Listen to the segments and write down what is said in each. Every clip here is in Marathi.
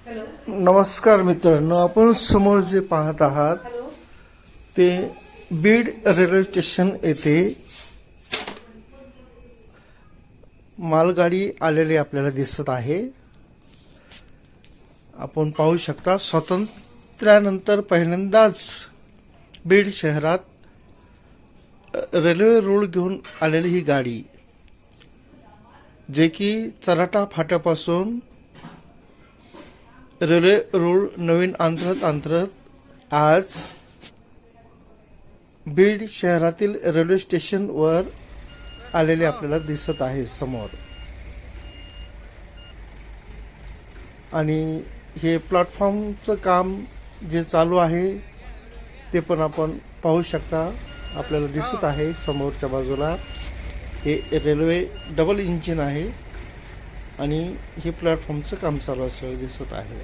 नमस्कार मित्रांनो, आपण समोर जे पाहत आहात ते बीड रेल्वे स्टेशन येथे मालगाडी आलेली आपल्याला दिसत आहे। आपण पाहू शकता, स्वातंत्र्यानंतर पहिल्यांदाच बीड शहरात रेल्वे रूळ घेऊन आलेली ही गाडी, जे की चराटा फाट्यापासून रेल्वे रूळ नवीन अंतरत आज बीड शहरातील रेल्वे स्टेशन वर आलेले आपल्याला दिसत आहे समोर। आणि हे प्लॅटफॉर्मचं काम जे चालू आहे ते पण आपण पाहू शकता, आपल्याला दिसत आहे समोरच्या बाजूला। हे रेल्वे डबल इंजिन आहे आणि हे प्लॅटफॉर्मचं काम चालू असलेलं दिसत आहे।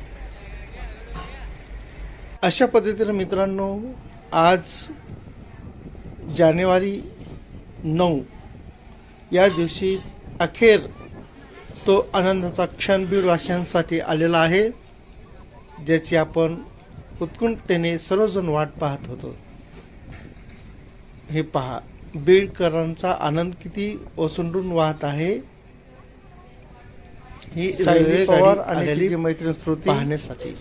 अशा पद्धतीने मित्रांनो, आज जानेवारी 9 या दिवशी अखेर तो आनंदाचा क्षण बीडवासियांसाठी आलेला आहे, ज्याची आपण उत्कंठेने सर्वजण वाट पाहत होतो। हे पहा, बीडकरांचा आनंद किती ओसंडून वाहत आहे ही सायली पवार आणि तिची मैत्रीण श्रुती पाहण्यासाठी।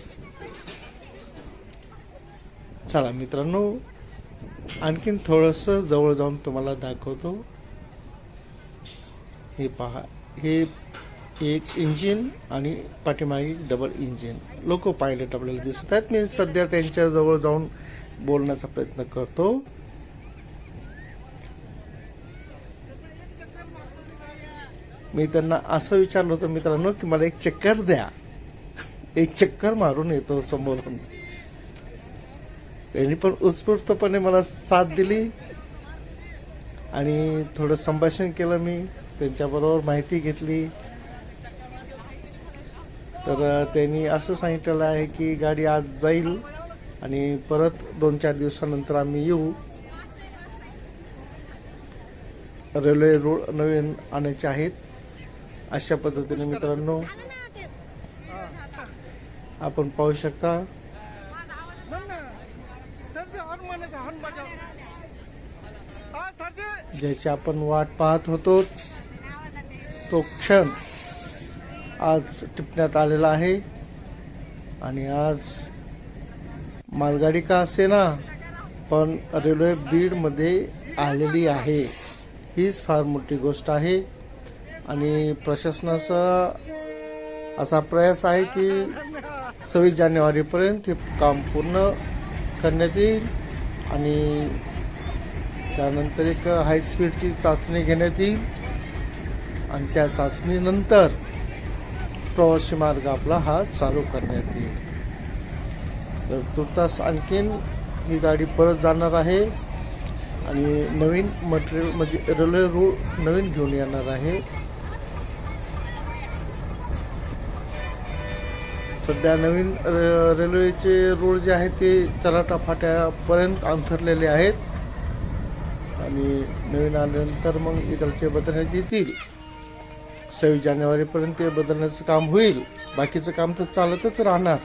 चला मित्रांनो, आणखीन थोडस जवळ जाऊन तुम्हाला दाखवतो। हे पहा, हे एक इंजिन आणि पाठीमागे डबल इंजिन, लोको पायलट आपल्याला दिसत आहेत। मी सध्या त्यांच्या जवळ जाऊन बोलण्याचा प्रयत्न करतो। मी त्यांना असं विचारलं होतं मित्रांनो की मला एक चक्कर द्या, एक चक्कर मारून येतो समोरून। त्यांनी पण उत्स्फूर्तपणे मला साथ दिली आणि थोडं संभाषण केलं, मी त्यांच्याबरोबर माहिती घेतली। तर त्यांनी असं सांगितलेलं आहे की गाडी आज जाईल आणि परत 2-4 दिवसानंतर आम्ही येऊ। रेल्वे रूळ नवीन आणायचे आहेत। अशा पद्धतीने मित्रांनो आपण पाहू शकता, ज्याची आपण वाट पाहत होतो तो क्षण आज टिपण्यात आलेला आहे। आणि आज मालगाडी का असेना पण रेल्वे बीड मध्ये आलेली आहे, हीच फार मोठी गोष्ट आहे। आणि प्रशासनाचा असा प्रयास आहे की 26 जानेवारीपर्यंत हे काम पूर्ण करण्यात येईल आणि त्यानंतर एक हाय स्पीडची चाचणी घेण्यात येईल आणि त्या चाचणीनंतर प्रवासी मार्ग आपला हा चालू करण्यात येईल। तर तुर्तास आणखीन ही गाडी परत जाणार आहे आणि नवीन मटेरियल म्हणजे रेल्वे रूळ नवीन घेऊन येणार आहे। सध्या नवीन रेल्वेचे रूळ जे आहेत ते चराटा फाट्यापर्यंत अंथरलेले आहेत आणि नवीन आल्यानंतर मग इकडचे बदलण्यात येतील। 26 जानेवारीपर्यंत ते बदलण्याचं काम होईल, बाकीचं काम तर चालतच राहणार।